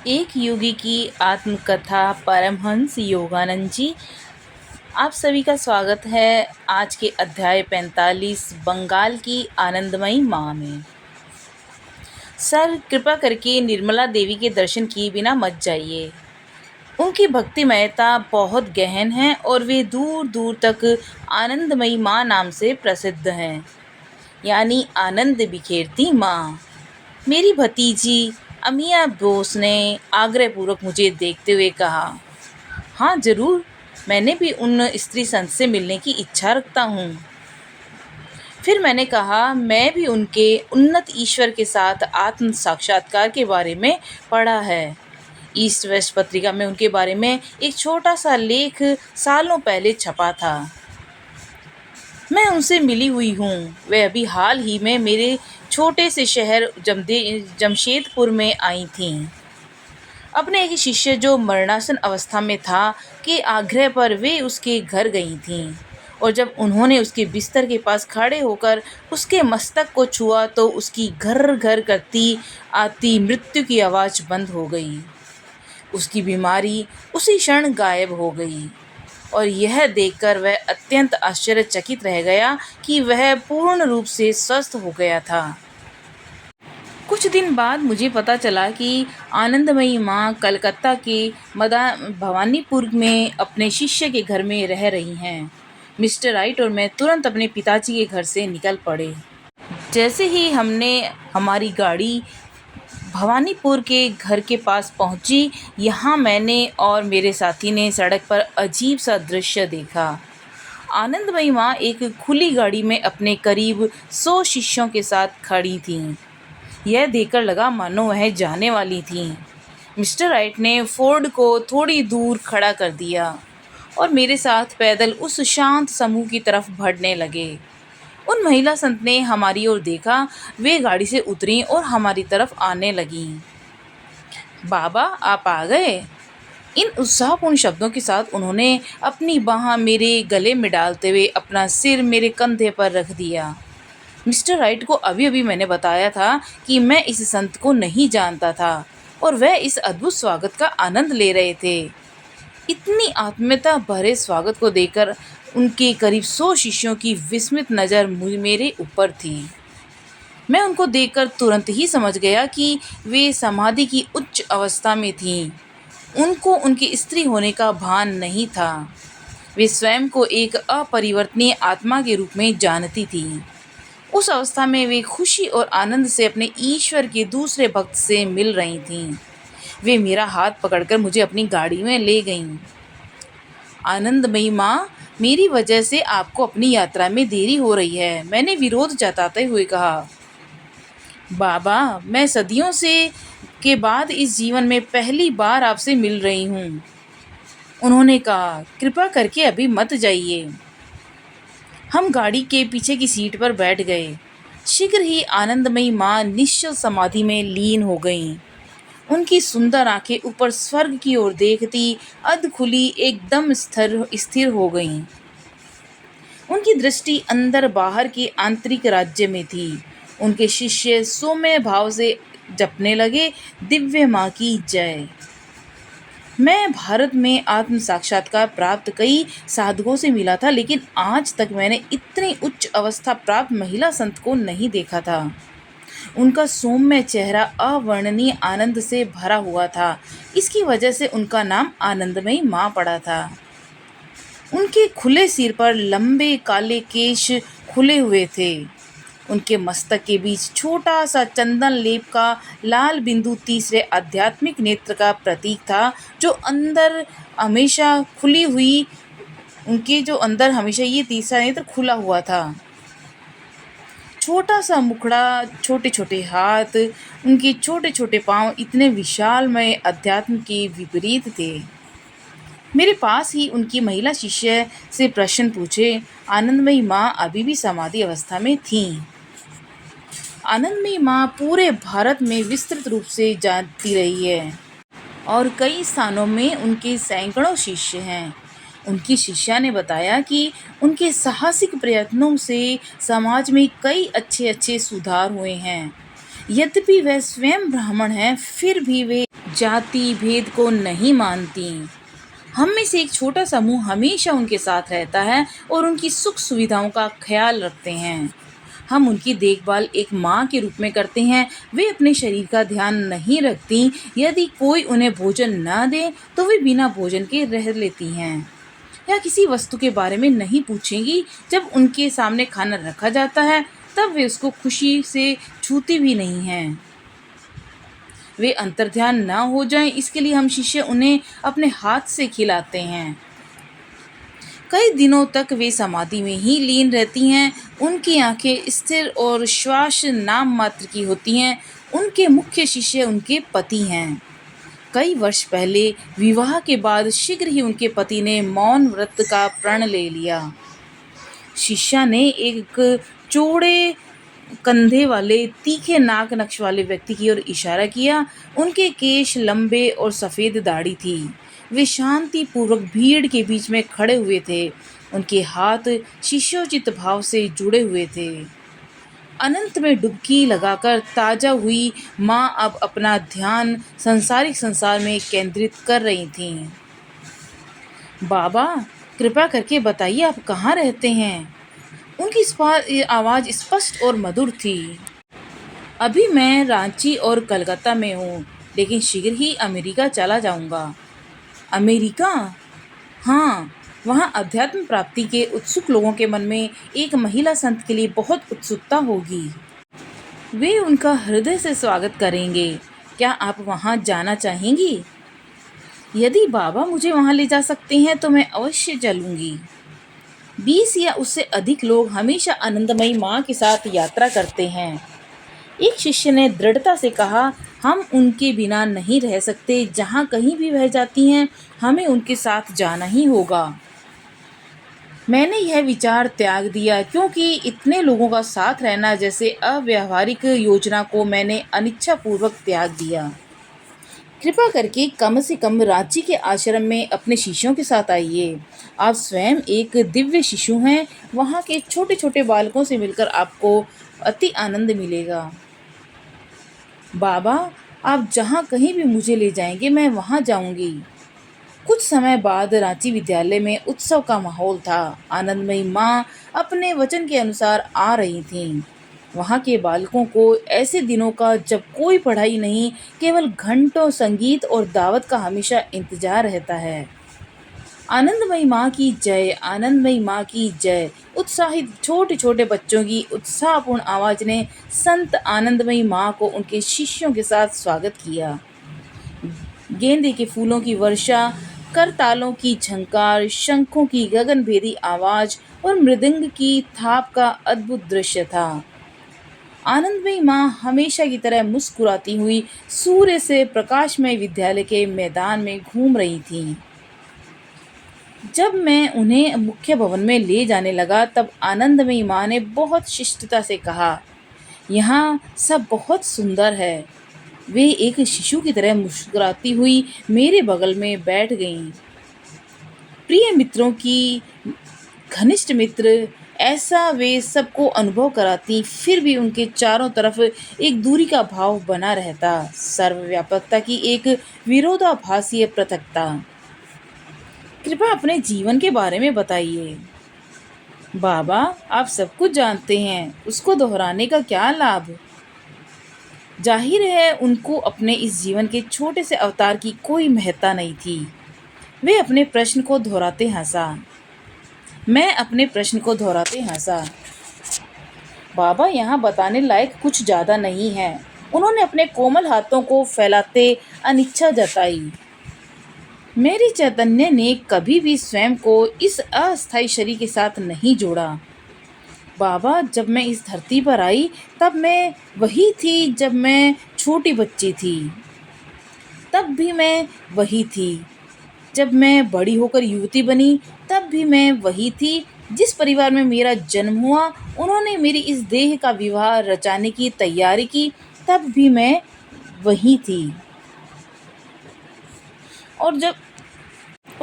एक योगी की आत्मकथा परमहंस योगानंद जी। आप सभी का स्वागत है आज के अध्याय 45 बंगाल की आनंदमयी माँ में। सर, कृपा करके निर्मला देवी के दर्शन किए बिना मत जाइए। उनकी भक्तिमयता बहुत गहन है और वे दूर दूर तक आनंदमयी माँ नाम से प्रसिद्ध हैं, यानी आनंद बिखेरती माँ। मेरी भतीजी अमिया बोस ने आग्रहपूर्वक मुझे देखते हुए कहा, हाँ ज़रूर, मैंने भी उन स्त्री संत से मिलने की इच्छा रखता हूँ। फिर मैंने कहा, मैं भी उनके उन्नत ईश्वर के साथ आत्म साक्षात्कार के बारे में पढ़ा है। ईस्ट वेस्ट पत्रिका में उनके बारे में एक छोटा सा लेख सालों पहले छपा था। मैं उनसे मिली हुई हूँ। वे अभी हाल ही में मेरे छोटे से शहर जमशेदपुर में आई थीं। अपने एक शिष्य जो मरणासन अवस्था में था के आग्रह पर वे उसके घर गई थीं, और जब उन्होंने उसके बिस्तर के पास खड़े होकर उसके मस्तक को छुआ तो उसकी घर घर करती आती मृत्यु की आवाज़ बंद हो गई। उसकी बीमारी उसी क्षण गायब हो गई, और यह देखकर वह अत्यंत आश्चर्यचकित रह गया कि वह पूर्ण रूप से स्वस्थ हो गया था। कुछ दिन बाद मुझे पता चला कि आनंदमयी माँ कलकत्ता के भवानीपुर में अपने शिष्य के घर में रह रही हैं। मिस्टर राइट और मैं तुरंत अपने पिताजी के घर से निकल पड़े। जैसे ही हमारी गाड़ी भवानीपुर के घर के पास पहुंची, यहाँ मैंने और मेरे साथी ने सड़क पर अजीब सा दृश्य देखा। आनंदमयी माँ एक खुली गाड़ी में अपने करीब 100 शिष्यों के साथ खड़ी थीं। यह देखकर लगा मानो वह जाने वाली थीं। मिस्टर राइट ने फोर्ड को थोड़ी दूर खड़ा कर दिया और मेरे साथ पैदल उस शांत समूह की तरफ बढ़ने लगे। उन महिला संत ने हमारी ओर देखा। वे गाड़ी से उतरीं और हमारी तरफ आने लगीं। बाबा, आप आ गए। इन उत्साहपूर्ण शब्दों के साथ उन्होंने अपनी बाँह मेरे गले में डालते हुए अपना सिर मेरे कंधे पर रख दिया। मिस्टर राइट को अभी अभी मैंने बताया था कि मैं इस संत को नहीं जानता था, और वह इस अद्भुत स्वागत का आनंद ले रहे थे। इतनी आत्मीयता भरे स्वागत को देखकर उनके करीब 100 शिष्यों की विस्मित नज़र मेरे ऊपर थी। मैं उनको देखकर तुरंत ही समझ गया कि वे समाधि की उच्च अवस्था में थीं। उनको उनकी स्त्री होने का भान नहीं था। वे स्वयं को एक अपरिवर्तनीय आत्मा के रूप में जानती थीं। उस अवस्था में वे खुशी और आनंद से अपने ईश्वर के दूसरे भक्त से मिल रही थीं। वे मेरा हाथ पकड़कर मुझे अपनी गाड़ी में ले गईं। आनंदमयी माँ, मेरी वजह से आपको अपनी यात्रा में देरी हो रही है, मैंने विरोध जताते हुए कहा। बाबा, मैं सदियों से के बाद इस जीवन में पहली बार आपसे मिल रही हूँ। उन्होंने कहा, कृपा करके अभी मत जाइए। हम गाड़ी के पीछे की सीट पर बैठ गए। शीघ्र ही आनंदमयी माँ निश्चल समाधि में लीन हो गईं। उनकी सुंदर आंखें ऊपर स्वर्ग की ओर देखती अध खुली एकदम स्थिर हो गईं। उनकी दृष्टि अंदर बाहर के आंतरिक राज्य में थी। उनके शिष्य सौम्य भाव से जपने लगे, दिव्य माँ की जय। मैं भारत में आत्म साक्षात्कार प्राप्त कई साधकों से मिला था, लेकिन आज तक मैंने इतनी उच्च अवस्था प्राप्त महिला संत को नहीं देखा था। उनका सौम्य चेहरा अवर्णनीय आनंद से भरा हुआ था। इसकी वजह से उनका नाम आनंदमयी माँ पड़ा था। उनके खुले सिर पर लंबे काले केश खुले हुए थे। उनके मस्तक के बीच छोटा सा चंदन लेप का लाल बिंदु तीसरे आध्यात्मिक नेत्र का प्रतीक था, जो अंदर हमेशा खुली हुई उनके जो अंदर हमेशा ये तीसरा नेत्र खुला हुआ था। छोटा सा मुखड़ा, छोटे छोटे हाथ, उनके छोटे छोटे पांव इतने विशालमय अध्यात्म के विपरीत थे। मेरे पास ही उनकी महिला शिष्य से प्रश्न पूछे। आनंदमयी माँ अभी भी समाधि अवस्था में थीं। आनंदमयी माँ पूरे भारत में विस्तृत रूप से जानती रही है, और कई स्थानों में उनके सैकड़ों शिष्य हैं। उनकी शिष्या ने बताया कि उनके साहसिक प्रयत्नों से समाज में कई अच्छे अच्छे सुधार हुए हैं। यद्यपि वह स्वयं ब्राह्मण हैं, फिर भी वे जाति भेद को नहीं मानती। हम में से एक छोटा समूह हमेशा उनके साथ रहता है और उनकी सुख सुविधाओं का ख्याल रखते हैं। हम उनकी देखभाल एक माँ के रूप में करते हैं। वे अपने शरीर का ध्यान नहीं रखती। यदि कोई उन्हें भोजन न दे तो वे बिना भोजन के रह लेती हैं या किसी वस्तु के बारे में नहीं पूछेंगी। जब उनके सामने खाना रखा जाता है तब वे उसको खुशी से छूती भी नहीं हैं। वे अंतर्ध्यान न हो जाएं, इसके लिए हम शिष्य उन्हें अपने हाथ से खिलाते हैं। कई दिनों तक वे समाधि में ही लीन रहती हैं। उनकी आंखें स्थिर और श्वास नाम मात्र की होती हैं। उनके मुख्य शिष्य उनके पति हैं। कई वर्ष पहले विवाह के बाद शीघ्र ही उनके पति ने मौन व्रत का प्रण ले लिया। शिष्या ने एक चौड़े कंधे वाले तीखे नाक नक्श वाले व्यक्ति की ओर इशारा किया। उनके केश लंबे और सफ़ेद दाढ़ी थी। वे शांतिपूर्वक भीड़ के बीच में खड़े हुए थे। उनके हाथ शिष्योचित भाव से जुड़े हुए थे। अनंत में डुबकी लगाकर ताज़ा हुई माँ अब अपना ध्यान संसारिक संसार में केंद्रित कर रही थीं। बाबा, कृपा करके बताइए आप कहाँ रहते हैं? उनकी आवाज़ स्पष्ट और मधुर थी। अभी मैं रांची और कलकत्ता में हूँ, लेकिन शीघ्र ही अमेरिका चला जाऊँगा। अमेरिका? हाँ, वहाँ अध्यात्म प्राप्ति के उत्सुक लोगों के मन में एक महिला संत के लिए बहुत उत्सुकता होगी। वे उनका हृदय से स्वागत करेंगे। क्या आप वहाँ जाना चाहेंगी? यदि बाबा मुझे वहाँ ले जा सकते हैं तो मैं अवश्य चलूँगी। 20 या उससे अधिक लोग हमेशा आनंदमयी माँ के साथ यात्रा करते हैं। एक शिष्य ने दृढ़ता से कहा, हम उनके बिना नहीं रह सकते। जहाँ कहीं भी वह जाती हैं हमें उनके साथ जाना ही होगा। मैंने यह विचार त्याग दिया क्योंकि इतने लोगों का साथ रहना जैसे अव्यावहारिक योजना को मैंने अनिच्छापूर्वक त्याग दिया। कृपा करके कम से कम रांची के आश्रम में अपने शिष्यों के साथ आइए। आप स्वयं एक दिव्य शिशु हैं। वहाँ के छोटे छोटे बालकों से मिलकर आपको अति आनंद मिलेगा। बाबा, आप जहाँ कहीं भी मुझे ले जाएंगे मैं वहाँ जाऊँगी। कुछ समय बाद रांची विद्यालय में उत्सव का माहौल था। आनंदमयी माँ अपने वचन के अनुसार आ रही थीं। वहाँ के बालकों को ऐसे दिनों का जब कोई पढ़ाई नहीं, केवल घंटों संगीत और दावत का हमेशा इंतजार रहता है। आनंदमयी माँ की जय, आनंदमयी माँ की जय। उत्साहित छोटे छोटे बच्चों की उत्साहपूर्ण आवाज़ ने संत आनंदमयी माँ को उनके शिष्यों के साथ स्वागत किया। गेंदे के फूलों की वर्षा, करतालों की झंकार, शंखों की गगनभेदी आवाज़ और मृदंग की थाप का अद्भुत दृश्य था। आनंदमयी माँ हमेशा की तरह मुस्कुराती हुई सूर्य से प्रकाशमय विद्यालय के मैदान में घूम रही थीं। जब मैं उन्हें मुख्य भवन में ले जाने लगा तब आनंदमयी माँ ने बहुत शिष्टता से कहा, यहाँ सब बहुत सुंदर है। वे एक शिशु की तरह मुस्कुराती हुई मेरे बगल में बैठ गईं। प्रिय मित्रों की घनिष्ठ मित्र, ऐसा वे सबको अनुभव कराती, फिर भी उनके चारों तरफ एक दूरी का भाव बना रहता। सर्वव्यापकता की एक विरोधाभासीय पृथकता। कृपया अपने जीवन के बारे में बताइए। बाबा, आप सब कुछ जानते हैं, उसको दोहराने का क्या लाभ? जाहिर है उनको अपने इस जीवन के छोटे से अवतार की कोई महत्ता नहीं थी। वे अपने प्रश्न को दोहराते हंसा। मैं अपने प्रश्न को दोहराते हंसा। बाबा, यहाँ बताने लायक कुछ ज़्यादा नहीं है। उन्होंने अपने कोमल हाथों को फैलाते अनिच्छा जताई। मेरी चैतन्य ने कभी भी स्वयं को इस अस्थायी शरीर के साथ नहीं जोड़ा। बाबा, जब मैं इस धरती पर आई तब मैं वही थी जब मैं छोटी बच्ची थी। तब भी मैं वही थी। जब मैं बड़ी होकर युवती बनी तब भी मैं वही थी। जिस परिवार में मेरा जन्म हुआ उन्होंने मेरी इस देह का विवाह रचाने की तैयारी की, तब भी मैं वही थी। और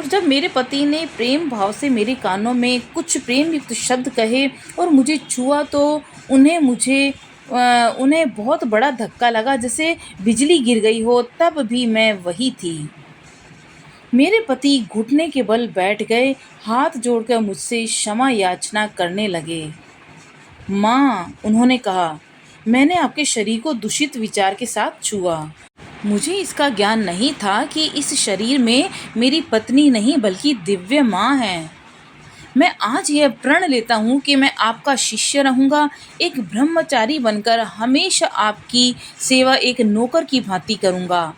जब मेरे पति ने प्रेम भाव से मेरे कानों में कुछ प्रेम युक्त शब्द कहे और मुझे छुआ तो उन्हें मुझे उन्हें बहुत बड़ा धक्का लगा, जैसे बिजली गिर गई हो। तब भी मैं वही थी। मेरे पति घुटने के बल बैठ गए, हाथ जोड़कर मुझसे क्षमा याचना करने लगे। माँ, उन्होंने कहा, मैंने आपके शरीर को दूषित विचार के साथ छुआ। मुझे इसका ज्ञान नहीं था कि इस शरीर में मेरी पत्नी नहीं बल्कि दिव्य माँ है। मैं आज यह प्रण लेता हूँ कि मैं आपका शिष्य रहूँगा, एक ब्रह्मचारी बनकर हमेशा आपकी सेवा एक नौकर की भांति करूँगा।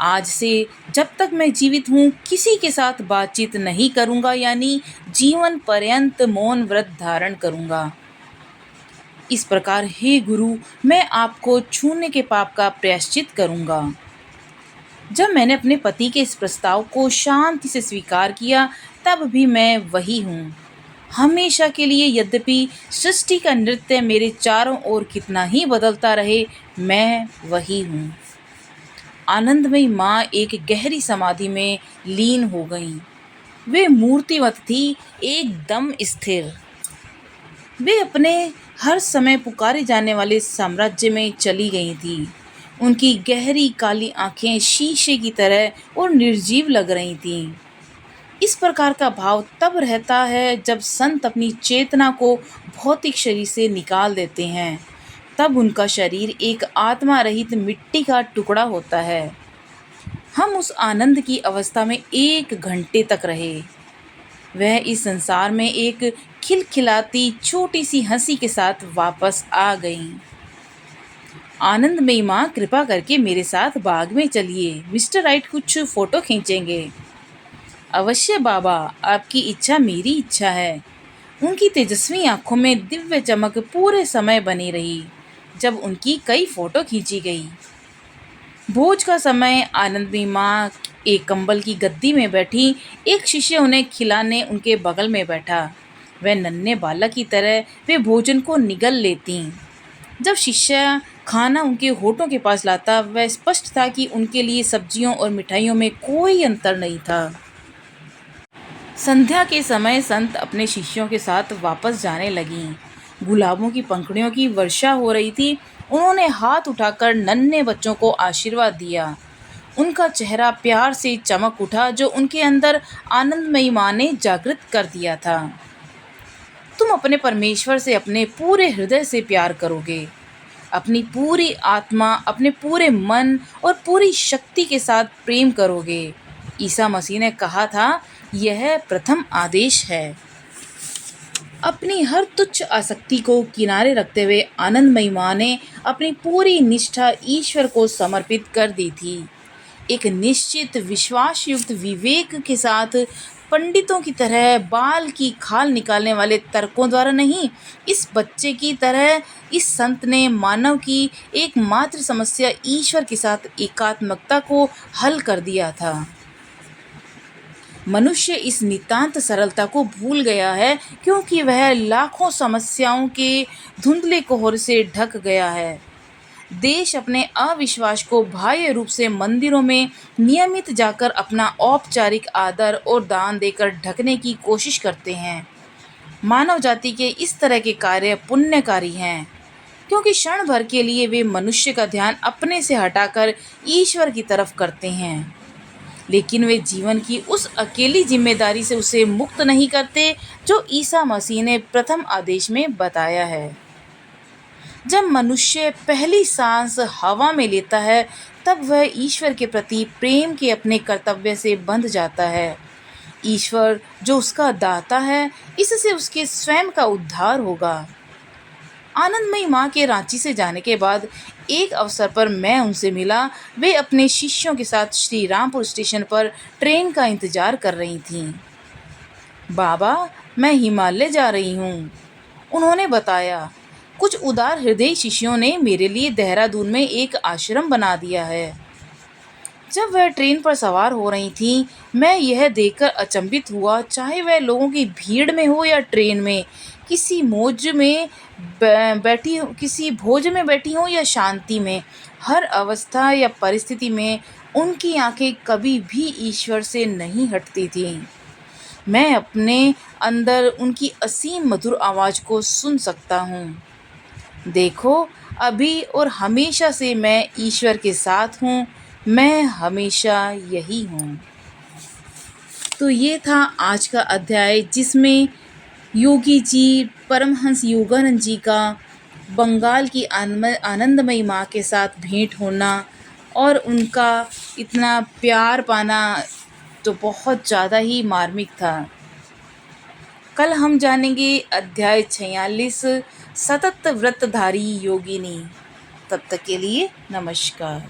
आज से जब तक मैं जीवित हूँ किसी के साथ बातचीत नहीं करूँगा, यानी जीवन पर्यंत मौन व्रत धारण करूँगा। इस प्रकार हे गुरु, मैं आपको छूने के पाप का प्रायश्चित करूँगा। जब मैंने अपने पति के इस प्रस्ताव को शांति से स्वीकार किया, तब भी मैं वही हूँ, हमेशा के लिए। यद्यपि सृष्टि का नृत्य मेरे चारों ओर कितना ही बदलता रहे, मैं वही हूँ। आनंदमयी माँ एक गहरी समाधि में लीन हो गईं। वे मूर्तिवत थी, एकदम स्थिर। वे अपने हर समय पुकारे जाने वाले साम्राज्य में चली गई थी। उनकी गहरी काली आंखें शीशे की तरह और निर्जीव लग रही थीं। इस प्रकार का भाव तब रहता है जब संत अपनी चेतना को भौतिक शरीर से निकाल देते हैं। तब उनका शरीर एक आत्मा रहित मिट्टी का टुकड़ा होता है। हम उस आनंद की अवस्था में 1 घंटे तक रहे। वह इस संसार में एक खिलखिलाती छोटी सी हंसी के साथ वापस आ गईं। आनंदमयी माँ, कृपा करके मेरे साथ बाग में चलिए, मिस्टर राइट कुछ फोटो खींचेंगे। अवश्य बाबा, आपकी इच्छा मेरी इच्छा है। उनकी तेजस्वी आंखों में दिव्य चमक पूरे समय बनी रही जब उनकी कई फोटो खींची गई। भोज का समय आनंदमयी माँ एक कंबल की गद्दी में बैठी, एक शिष्य उन्हें खिलाने उनके बगल में बैठा। वह नन्हे बालक की तरह वे भोजन को निगल लेती। जब शिष्य खाना उनके होठों के पास लाता, वह स्पष्ट था कि उनके लिए सब्जियों और मिठाइयों में कोई अंतर नहीं था। संध्या के समय संत अपने शिष्यों के साथ वापस जाने लगीं। गुलाबों की पंखुड़ियों की वर्षा हो रही थी। उन्होंने हाथ उठाकर नन्हे बच्चों को आशीर्वाद दिया। उनका चेहरा प्यार से चमक उठा, जो उनके अंदर आनंदमयी माँ ने जागृत कर दिया था। तुम अपने परमेश्वर से अपने पूरे हृदय से प्यार करोगे, अपनी पूरी आत्मा, अपने पूरे मन और पूरी शक्ति के साथ प्रेम करोगे। ईसा मसीह ने कहा था, यह प्रथम आदेश है। अपनी हर तुच्छ आसक्ति को किनारे रखते हुए आनंदमयी माँ ने अपनी पूरी निष्ठा ईश्वर को समर्पित कर दी थी। एक निश्चित विश्वासयुक्त विवेक के साथ, पंडितों की तरह बाल की खाल निकालने वाले तर्कों द्वारा नहीं, इस बच्चे की तरह इस संत ने मानव की एकमात्र समस्या ईश्वर के साथ एकात्मकता को हल कर दिया था। मनुष्य इस नितांत सरलता को भूल गया है, क्योंकि वह लाखों समस्याओं के धुंधले कोहरे से ढक गया है। देश अपने अविश्वास को बाह्य रूप से मंदिरों में नियमित जाकर अपना औपचारिक आदर और दान देकर ढकने की कोशिश करते हैं। मानव जाति के इस तरह के कार्य पुण्यकारी हैं, क्योंकि क्षण भर के लिए वे मनुष्य का ध्यान अपने से हटाकर ईश्वर की तरफ करते हैं, लेकिन वे जीवन की उस अकेली जिम्मेदारी से उसे मुक्त नहीं करते जो ईसा मसीह ने प्रथम आदेश में बताया है। जब मनुष्य पहली सांस हवा में लेता है, तब वह ईश्वर के प्रति प्रेम के अपने कर्तव्य से बंध जाता है। ईश्वर जो उसका दाता है, इससे उसके स्वयं का उद्धार होगा। आनंदमयी माँ के रांची से जाने के बाद एक अवसर पर मैं उनसे मिला। वे अपने शिष्यों के साथ श्री रामपुर स्टेशन पर ट्रेन का इंतजार कर रही थीं। बाबा, मैं हिमालय जा रही हूँ, उन्होंने बताया। कुछ उदार हृदय शिष्यों ने मेरे लिए देहरादून में एक आश्रम बना दिया है। जब वह ट्रेन पर सवार हो रही थीं, मैं यह देखकर अचंभित हुआ, चाहे वह लोगों की भीड़ में हो या ट्रेन में, किसी भोज में बैठी हो या शांति में, हर अवस्था या परिस्थिति में उनकी आंखें कभी भी ईश्वर से नहीं हटती थीं। मैं अपने अंदर उनकी असीम मधुर आवाज़ को सुन सकता हूँ। देखो, अभी और हमेशा से मैं ईश्वर के साथ हूँ, मैं हमेशा यही हूँ। तो ये था आज का अध्याय, जिसमें योगी जी परमहंस योगानंद जी का बंगाल की आनंदमयी माँ के साथ भेंट होना और उनका इतना प्यार पाना तो बहुत ज़्यादा ही मार्मिक था। कल हम जानेंगे अध्याय 46, सतत व्रतधारी योगिनी। तब तक के लिए नमस्कार।